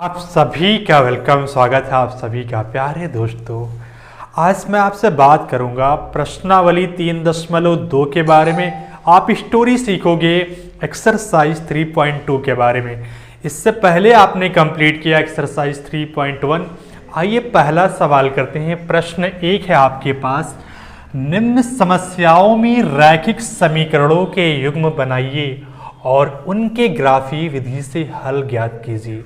आप सभी का वेलकम, स्वागत है आप सभी का प्यारे दोस्तों। आज मैं आपसे बात करूंगा प्रश्नावली 3.2 के बारे में। आप स्टोरी सीखोगे एक्सरसाइज 3.2 के बारे में। इससे पहले आपने कंप्लीट किया एक्सरसाइज 3.1। आइए पहला सवाल करते हैं। प्रश्न 1 है आपके पास, निम्न समस्याओं में रैखिक समीकरणों के युग्म बनाइए और उनके ग्राफीय विधि से हल ज्ञात कीजिए।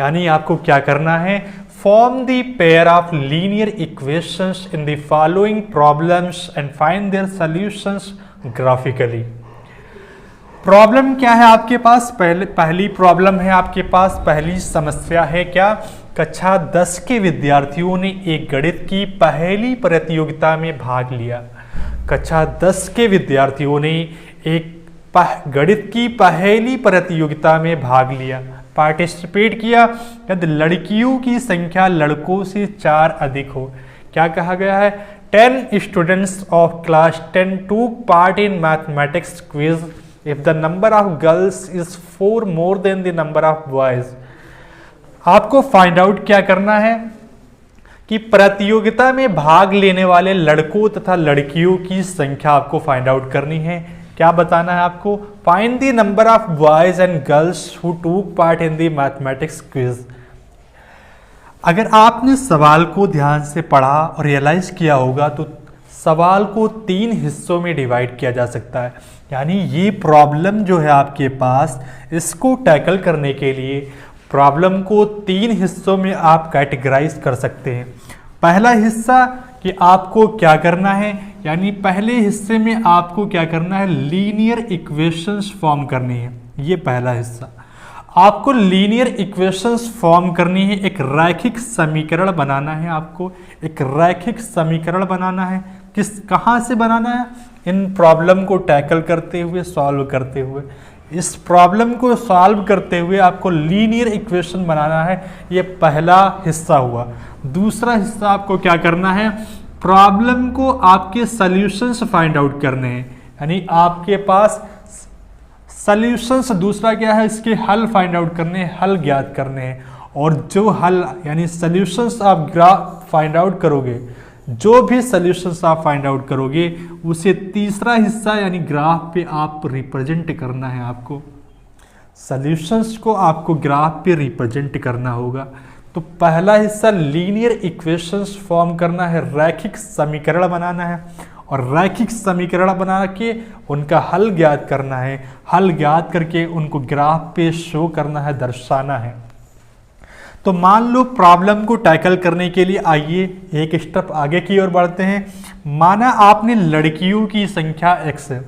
यानी आपको क्या करना है, form the pair of linear equations in the following problems and find their solutions graphically. Problem क्या है आपके पास, पहली प्रॉब्लम है आपके पास, पहली समस्या है क्या, कक्षा 10 के विद्यार्थियों ने एक गणित की पहेली प्रतियोगिता में भाग लिया। कक्षा 10 के विद्यार्थियों ने एक गणित की पहेली प्रतियोगिता में भाग लिया, पार्टिसिपेट किया यदि लड़कियों की संख्या लड़कों से 4 अधिक हो। क्या कहा गया है, 10 students of class 10 took part in mathematics quiz if the number of girls is 4 more than the number of boys। आपको फाइंड आउट क्या करना है कि प्रतियोगिता में भाग लेने वाले लड़कों तथा लड़कियों की संख्या आपको फाइंड आउट करनी है। क्या बताना है आपको, find the number of boys and girls who took part in the mathematics quiz. अगर आपने सवाल को ध्यान से पढ़ा और रियलाइज किया होगा तो सवाल को 3 हिस्सों में डिवाइड किया जा सकता है। यानी ये प्रॉब्लम जो है आपके पास, इसको टैकल करने के लिए प्रॉब्लम को 3 हिस्सों में आप कैटेगराइज कर सकते हैं। पहला हिस्सा कि आपको क्या करना है, यानी पहले हिस्से में आपको क्या करना है, लीनियर इक्वेशंस फॉर्म करनी है। ये पहला हिस्सा, आपको लीनियर इक्वेशंस फॉर्म करनी है, एक रैखिक समीकरण बनाना है। आपको एक रैखिक समीकरण बनाना है। कहाँ से बनाना है, इन प्रॉब्लम को टैकल करते हुए, सॉल्व करते हुए। इस प्रॉब्लम को सॉल्व करते हुए आपको लीनियर इक्वेशन बनाना है। ये पहला हिस्सा हुआ। दूसरा हिस्सा आपको क्या करना है, प्रॉब्लम को आपके सॉल्यूशंस फाइंड आउट करने हैं। यानी आपके पास सॉल्यूशंस, दूसरा क्या है, इसके हल फाइंड आउट करने हैं, हल ज्ञात करने हैं। और जो हल यानी सॉल्यूशंस आप ग्राफ फाइंड आउट करोगे, जो भी सॉल्यूशंस आप फाइंड आउट करोगे उसे तीसरा हिस्सा यानी ग्राफ पे आप रिप्रेजेंट करना है। आपको सॉल्यूशंस को आपको ग्राफ पे रिप्रेजेंट करना होगा। तो पहला हिस्सा लीनियर इक्वेशंस फॉर्म करना है, रैखिक समीकरण बनाना है और रैखिक समीकरण बना के उनका हल ज्ञात करना है। हल ज्ञात करके उनको ग्राफ पे शो करना है, दर्शाना है। तो मान लो प्रॉब्लम को टैकल करने के लिए आइए एक स्टेप आगे की ओर बढ़ते हैं। माना आपने लड़कियों की संख्या x है,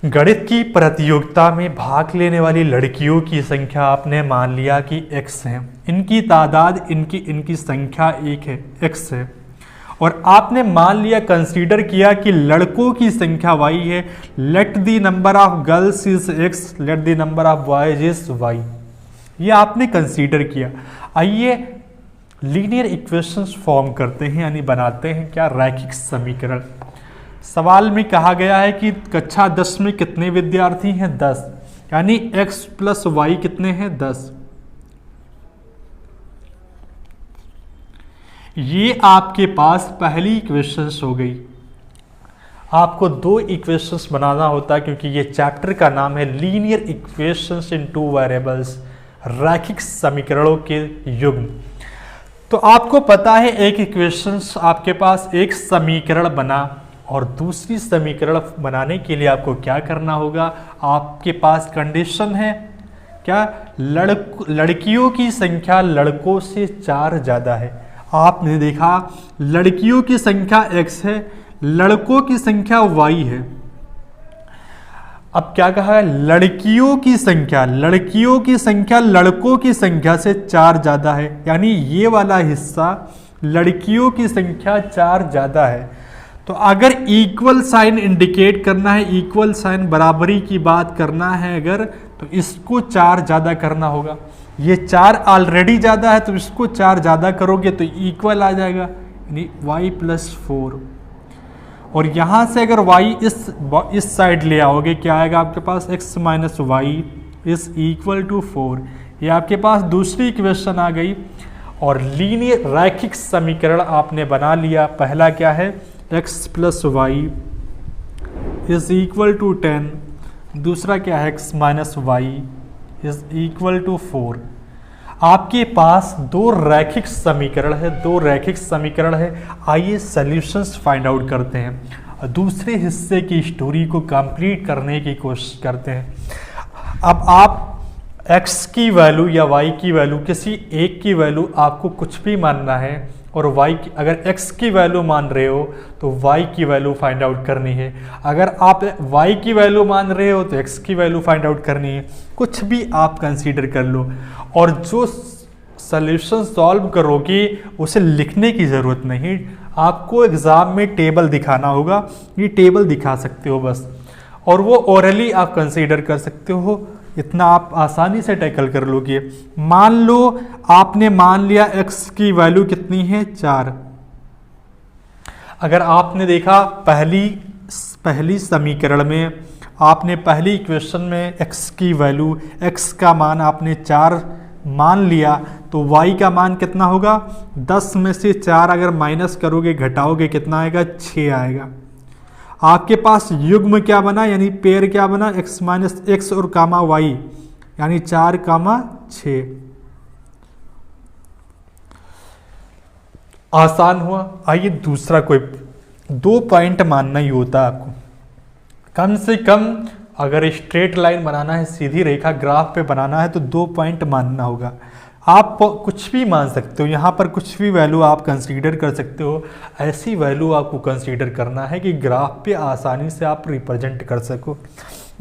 गणित की प्रतियोगिता में भाग लेने वाली लड़कियों की संख्या आपने मान लिया कि x है, इनकी तादाद, इनकी संख्या 1 है, x है। और आपने मान लिया, कंसीडर किया कि लड़कों की संख्या y है। Let the number of girls is x, let the number of boys is y। ये आपने कंसीडर किया। आइए लीनियर इक्वेशंस फॉर्म करते हैं, यानी बनाते हैं क्या, रैखिक समीकरण। सवाल में कहा गया है कि कक्षा 10 में कितने विद्यार्थी हैं, 10, यानी x प्लस वाई कितने हैं, 10। ये आपके पास पहली इक्वेशंस हो गई। आपको 2 इक्वेशंस बनाना होता है क्योंकि ये चैप्टर का नाम है लीनियर इक्वेशंस इन 2 वेरिएबल्स, रैखिक समीकरणों के युग्म। तो आपको पता है एक इक्वेशंस आपके पास एक समीकरण बना और दूसरी समीकरण बनाने के लिए आपको क्या करना होगा, आपके पास कंडीशन है क्या, लड़कियों की संख्या लड़कों से 4 ज़्यादा है। आपने देखा लड़कियों की संख्या x है, लड़कों की संख्या y है। अब क्या कहा है, लड़कियों की संख्या लड़कों की संख्या से 4 ज़्यादा है। यानी ये वाला हिस्सा लड़कियों की संख्या 4 ज़्यादा है। तो अगर इक्वल साइन इंडिकेट करना है, इक्वल साइन बराबरी की बात करना है अगर, तो इसको 4 ज़्यादा करना होगा। ये 4 ऑलरेडी ज़्यादा है तो इसको 4 ज़्यादा करोगे तो इक्वल आ जाएगा, यानी y + 4। और यहाँ से अगर y इस साइड ले आओगे, क्या आएगा आपके पास, x - y is equal to 4। ये आपके पास दूसरी इक्वेशन आ गई। और लीनियर रैखिक समीकरण आपने बना लिया। पहला क्या है, x plus y is equal to 10। दूसरा क्या है, x minus y is equal to 4। आपके पास दो रैखिक समीकरण है, दो रैखिक समीकरण है। आइए सॉल्यूशंस फाइंड आउट करते हैं, दूसरे हिस्से की स्टोरी को कंप्लीट करने की कोशिश करते हैं। अब आप x की वैल्यू या y की वैल्यू, किसी एक की वैल्यू आपको कुछ भी मानना है, और अगर x की वैल्यू मान रहे हो तो y की वैल्यू फाइंड आउट करनी है। अगर आप y की वैल्यू मान रहे हो तो x की वैल्यू फाइंड आउट करनी है। कुछ भी आप कंसीडर कर लो, और जो सॉल्यूशन सॉल्व करोगे उसे लिखने की ज़रूरत नहीं, आपको एग्ज़ाम में टेबल दिखाना होगा। ये टेबल दिखा सकते हो बस, और वो ओरली आप कंसीडर कर सकते हो। इतना आप आसानी से टैकल कर लोगे। मान लो आपने मान लिया x की वैल्यू कितनी है, 4। अगर आपने देखा पहली समीकरण में, आपने पहली इक्वेशन में x की वैल्यू, x का मान आपने 4 मान लिया, तो y का मान कितना होगा, 10 में से 4 अगर माइनस करोगे, घटाओगे, कितना आएगा, 6 आएगा। आपके पास युग्म क्या बना, यानी पेयर क्या बना, x माइनस एक्स और कामा y, यानी 4 कामा 6। आसान हुआ। आइए दूसरा, कोई 2 पॉइंट मानना ही होता है आपको कम से कम। अगर स्ट्रेट लाइन बनाना है, सीधी रेखा ग्राफ पे बनाना है, तो 2 पॉइंट मानना होगा। आप कुछ भी मान सकते हो, यहाँ पर कुछ भी वैल्यू आप कंसीडर कर सकते हो। ऐसी वैल्यू आपको कंसीडर करना है कि ग्राफ पे आसानी से आप रिप्रेजेंट कर सको,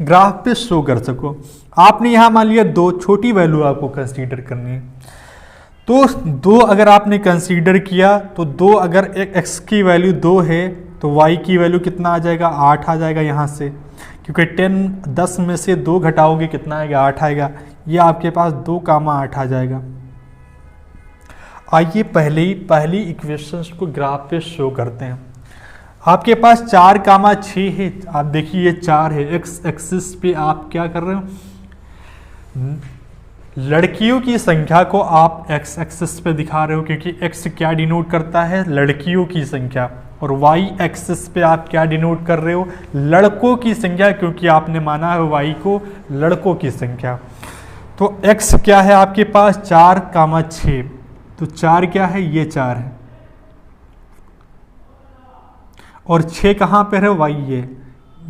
ग्राफ पे शो कर सको। आपने यहाँ मान लिया 2, छोटी वैल्यू आपको कंसीडर करनी है। तो 2 अगर आपने कंसीडर किया, तो 2 अगर x की वैल्यू 2 है तो y की वैल्यू कितना आ जाएगा, 8 आ जाएगा यहाँ से, क्योंकि 10 में से 2 घटाओगे कितना आएगा, 8 आएगा। ये आपके पास 2 कामा 8 आ जाएगा। आइए पहली इक्वेशंस को ग्राफ पे शो करते हैं। आपके पास 4 कामा 6 है। आप देखिए ये 4 है, x एक्सिस पे आप क्या कर रहे हो, लड़कियों की संख्या को आप x एक्सिस पे दिखा रहे हो, क्योंकि x क्या डिनोट करता है, लड़कियों की संख्या, और y एक्सिस पे आप क्या डिनोट कर रहे हो, लड़कों की संख्या, क्योंकि आपने माना है y को लड़कों की संख्या। तो x क्या है आपके पास, 4 कामा 6, तो 4 क्या है, ये 4 है, और 6 कहाँ पर है, y ये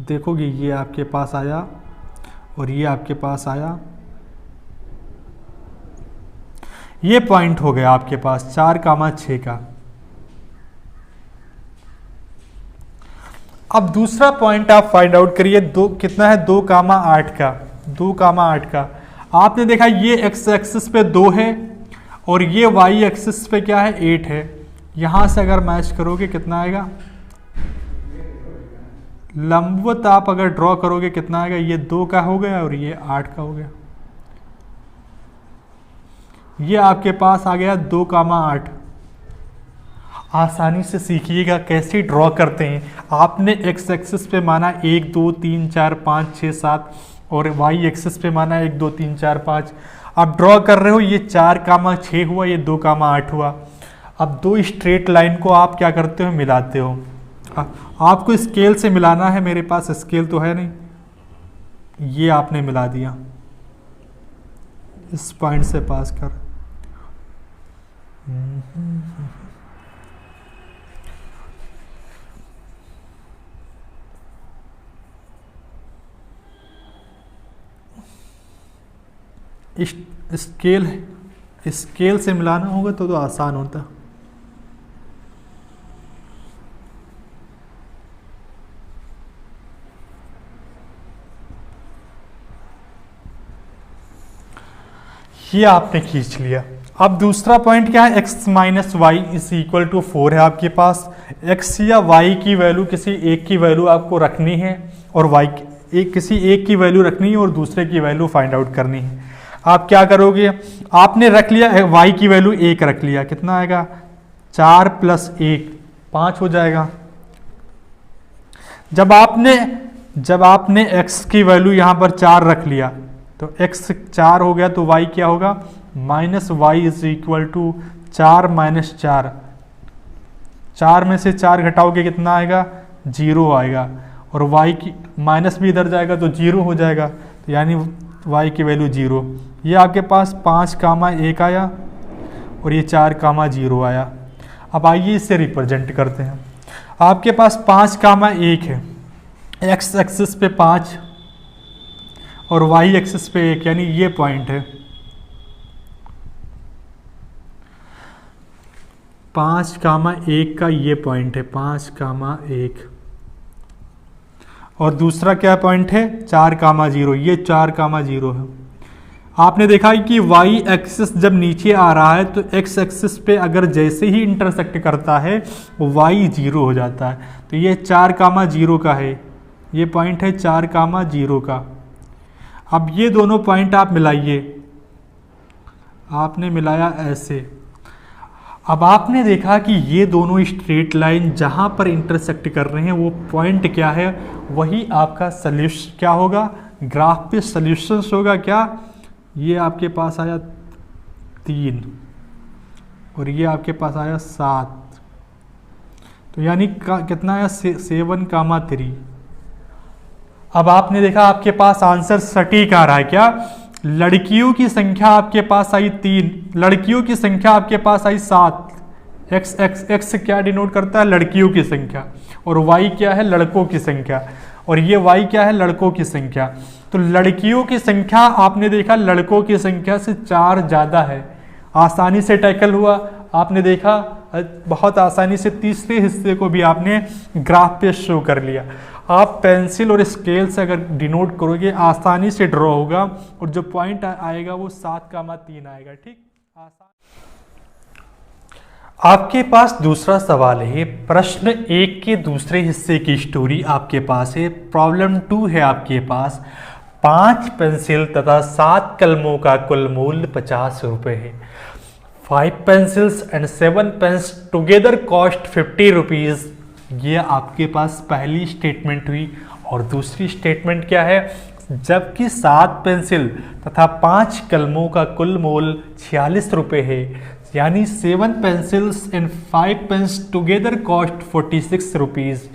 देखोगे, ये आपके पास आया और ये आपके पास आया। ये पॉइंट हो गया आपके पास 4 कामा 6 का। अब दूसरा पॉइंट आप फाइंड आउट करिए, 2 कितना है, 2 कामा 8 का, 2 कामा 8 का। आपने देखा ये x एक्सिस पे 2 है और ये y एक्सिस पे क्या है, 8 है। यहां से अगर मैच करोगे कितना आएगा, लंबवत आप अगर ड्रॉ करोगे कितना आएगा, ये 2 का हो गया और ये 8 का हो गया। ये आपके पास आ गया 2 कामा 8। आसानी से सीखिएगा कैसे ड्रॉ करते हैं। आपने x एक्सिस पे माना 1 2 3 4 5 6 7 और y एक्सिस पे माना 1 2 3 4 5। आप ड्रॉ कर रहे हो, ये 4 कामा 6 हुआ, ये 2 कामा 8 हुआ। अब 2 स्ट्रेट लाइन को आप क्या करते हो, मिलाते हो। आपको स्केल से मिलाना है, मेरे पास स्केल तो है नहीं, ये आपने मिला दिया, इस पॉइंट से पास कर। स्केल से मिलाना होगा तो आसान होता। ये आपने खींच लिया। अब दूसरा पॉइंट क्या है, x minus y is equal to 4 है आपके पास। x या y की वैल्यू, किसी एक की वैल्यू आपको रखनी है और किसी एक की वैल्यू रखनी है और दूसरे की वैल्यू फाइंड आउट करनी है। आप क्या करोगे, आपने रख लिया y की वैल्यू 1 रख लिया, कितना आएगा, 4 प्लस 1 5 हो जाएगा। जब आपने x की वैल्यू यहाँ पर 4 रख लिया तो x 4 हो गया तो y क्या होगा, minus y is equal to 4 minus 4, 4 में से 4 घटाओगे कितना आएगा, 0 आएगा, और y की माइनस भी इधर जाएगा तो 0 हो जाएगा, तो यानी y की वैल्यू 0। ये आपके पास 5,1 आया और ये 4,0 आया। अब आइए इससे रिप्रेजेंट करते हैं। आपके पास 5,1 है, x एक्सिस पे 5 और y एक्सिस पे 1, यानी ये पॉइंट है। 5,1 का ये पॉइंट है, 5,1, और दूसरा क्या पॉइंट है, 4,0, ये 4,0 है। आपने देखा कि y एक्सिस जब नीचे आ रहा है तो x एक्सिस पे अगर जैसे ही इंटरसेक्ट करता है y 0 हो जाता है, तो ये 4,0 का है, ये पॉइंट है 4,0 का। अब ये दोनों पॉइंट आप मिलाइए, आपने मिलाया ऐसे। अब आपने देखा कि ये दोनों स्ट्रेट लाइन जहाँ पर इंटरसेक्ट कर रहे हैं वो पॉइंट क्या है, वही आपका सॉल्यूशन क्या होगा, ग्राफ पे सॉल्यूशंस होगा। क्या, ये आपके पास आया 3 और ये आपके पास आया 7, तो यानी कितना आया 7,3। अब आपने देखा आपके पास आंसर सटीक आ रहा है। क्या, लड़कियों की संख्या आपके पास आई 3, लड़कियों की संख्या आपके पास आई 7। x क्या डिनोट करता है, लड़कियों की संख्या, और y क्या है, लड़कों की संख्या, और ये y क्या है, लड़कों की संख्या। तो लड़कियों की संख्या आपने देखा लड़कों की संख्या से 4 ज़्यादा है, आसानी से टैकल हुआ। आपने देखा बहुत आसानी से तीसरे हिस्से को भी आपने ग्राफ पे शो कर लिया। आप पेंसिल और स्केल से अगर डिनोट करोगे आसानी से ड्रॉ होगा, और जो पॉइंट आएगा वो 7,3 आएगा। ठीक, आसान। आपके पास दूसरा सवाल है, प्रश्न 1 के दूसरे हिस्से की स्टोरी आपके पास है। प्रॉब्लम 2 है आपके पास, 5 पेंसिल तथा 7 कलमों का कुल मूल्य 50 रुपये है। 5 pencils and 7 pens together cost 50 rupees. ये आपके पास पहली स्टेटमेंट हुई। और दूसरी स्टेटमेंट क्या है, जबकि 7 पेंसिल तथा 5 कलमों का कुल मूल्य 46 रुपये है, यानी 7 pencils and 5 pens together cost 46 rupees.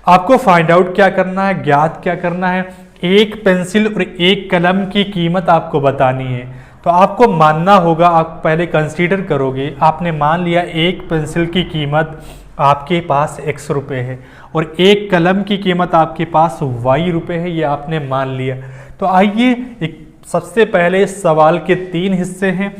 आपको फाइंड आउट क्या करना है, ज्ञात क्या करना है, एक पेंसिल और एक कलम की कीमत आपको बतानी है। तो आपको मानना होगा, आप पहले कंसीडर करोगे, आपने मान लिया एक पेंसिल की कीमत आपके पास x रुपये है और एक कलम की कीमत आपके पास y रुपये है, ये आपने मान लिया। तो आइए एक सबसे पहले सवाल के 3 हिस्से हैं।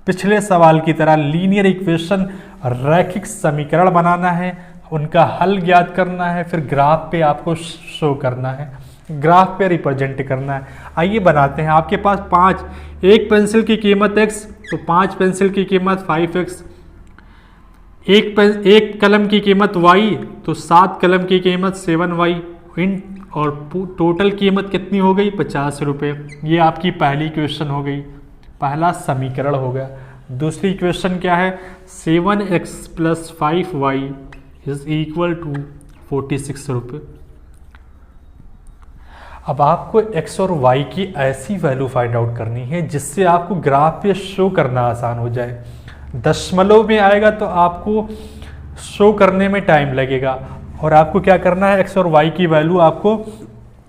पिछले सवाल की तरह लीनियर इक्वेशन, रैखिक समीकरण बनाना है, उनका हल ज्ञात करना है, फिर ग्राफ पे आपको शो करना है, ग्राफ पे रिप्रेजेंट करना है। आइए बनाते हैं। आपके पास 5, एक पेंसिल की कीमत x, तो 5 पेंसिल की कीमत 5x, एक कलम की कीमत y, तो 7 कलम की कीमत 7y, और टोटल कीमत कितनी हो गई, 50 रुपये। ये आपकी पहली इक्वेशन हो गई, पहला समीकरण हो गया। दूसरी इक्वेशन क्या है, 7x + 5y = 46 रुपये। अब आपको x और y की ऐसी वैल्यू फाइंड आउट करनी है जिससे आपको ग्राफ पे शो करना आसान हो जाए। दशमलव में आएगा तो आपको शो करने में टाइम लगेगा, और आपको क्या करना है, x और y की वैल्यू आपको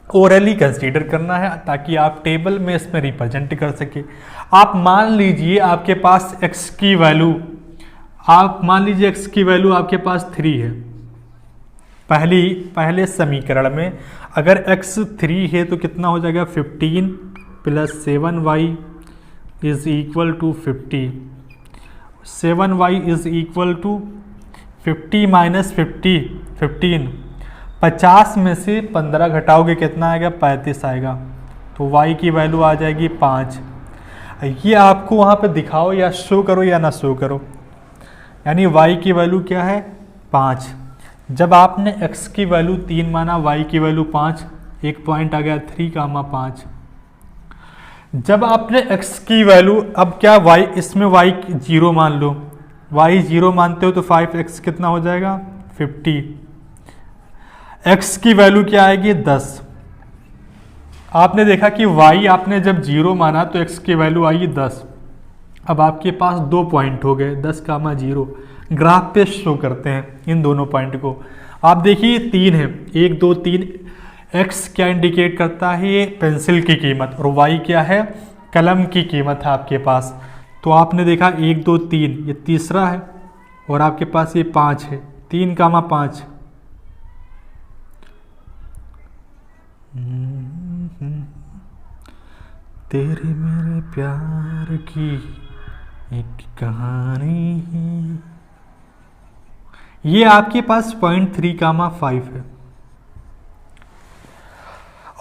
ओरली कंसीडर करना है ताकि आप टेबल में इसमें रिप्रेजेंट कर सके। आप मान लीजिए आपके पास x की वैल्यू, आप मान लीजिए x की वैल्यू आपके पास 3 है। पहले समीकरण में अगर x 3 है तो कितना हो जाएगा, 15 + 7y = 50। 7y = 50 - 50, 15। 50 में से 15 घटाओगे कितना आएगा, 35 आएगा। तो y की वैल्यू आ जाएगी 5। ये आपको वहाँ पे दिखाओ या शो करो या ना शो करो, यानी y की वैल्यू क्या है, 5। जब आपने x की वैल्यू 3 माना, y की वैल्यू 5, एक पॉइंट आ गया 3,5। जब आपने x की वैल्यू, अब क्या y, इसमें y 0 मान लो, y 0 मानते हो तो 5x कितना हो जाएगा, 50। x की वैल्यू क्या आएगी, 10। आपने देखा कि y आपने जब 0 माना तो x की वैल्यू आई 10। अब आपके पास 2 पॉइंट हो गए 10, 0। ग्राफ पे शो करते हैं इन दोनों पॉइंट को। आप देखिए 3 है, 1 2 3। x क्या इंडिकेट करता है? ये पेंसिल की कीमत, और y क्या है? कलम की कीमत है आपके पास। तो आपने देखा 1 2 3, ये तीसरा है, और आपके पास ये 5 है, 3, 5। तेरे मेरे प्यार की एक कहानी है। ये आपके पास पॉइंट 3, 5 है।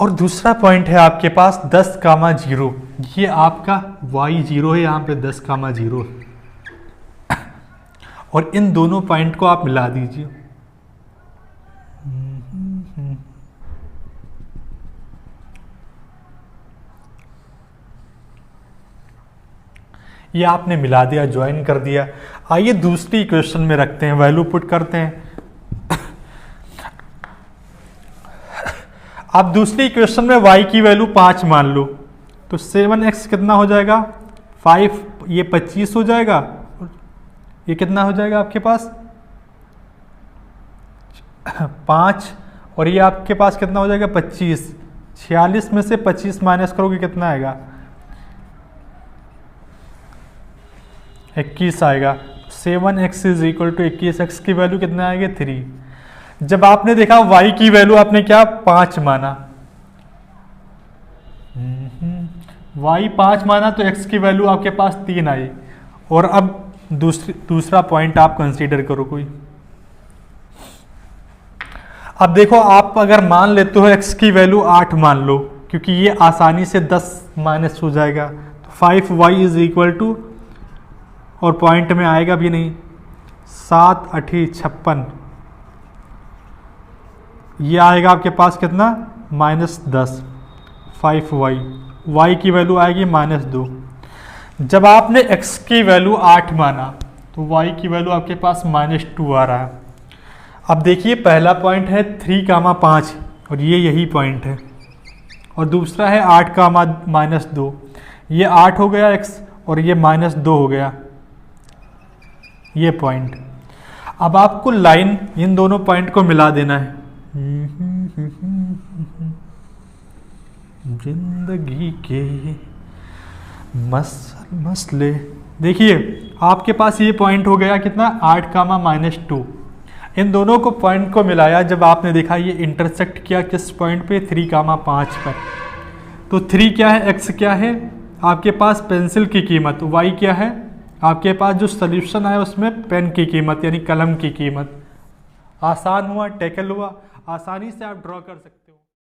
और दूसरा पॉइंट है आपके पास 10, 0। ये आपका y0 है, यहाँ पे 10, 0। और इन दोनों पॉइंट को आप मिला दीजिए। ये आपने मिला दिया, ज्वाइन कर दिया। आइए दूसरी इक्वेशन में रखते हैं, वैल्यू पुट करते हैं। आप दूसरी इक्वेशन में y की वैल्यू 5 मान लो, तो 7x कितना हो जाएगा? 5, ये 25 हो जाएगा। ये कितना हो जाएगा आपके पास? 5, और ये आपके पास कितना हो जाएगा? 25। 46 में से 25 माइनस करोगे कितना आएगा? 21 आएगा। 7x is equal to 21x की वैल्यू कितना आएगी? 3। जब आपने देखा y की वैल्यू आपने क्या 5 माना, y 5 माना तो x की वैल्यू आपके पास 3 आई। और अब दूसरा पॉइंट आप कंसीडर करो कोई। अब देखो आप अगर मान लेते हो x की वैल्यू 8 मान लो, क्योंकि ये आसानी से 10 माइनस हो जाएगा, तो 5y इज इक्वल टू, और पॉइंट में आएगा भी नहीं, 7 8 56। ये आएगा आपके पास कितना? -10। 5y, y की वैल्यू आएगी -2। जब आपने x की वैल्यू 8 माना तो y की वैल्यू आपके पास -2 आ रहा है। अब देखिए पहला पॉइंट है 3, 5, और ये यही पॉइंट है, और दूसरा है 8, -2। ये 8 हो गया x, और ये -2 हो गया ये पॉइंट। अब आपको लाइन इन दोनों पॉइंट को मिला देना है। जिंदगी के मसले। देखिए आपके पास ये पॉइंट हो गया कितना? 8, -2। इन दोनों को पॉइंट को मिलाया, जब आपने देखा ये इंटरसेक्ट किया किस पॉइंट पे? 3, 5 पर। तो 3 क्या है? x क्या है आपके पास? पेंसिल की कीमत। y क्या है आपके पास? जो सॉल्यूशन आया उसमें पेन की कीमत यानी कलम की कीमत। आसान हुआ, टेकल हुआ, आसानी से आप ड्रॉ कर सकते हैं।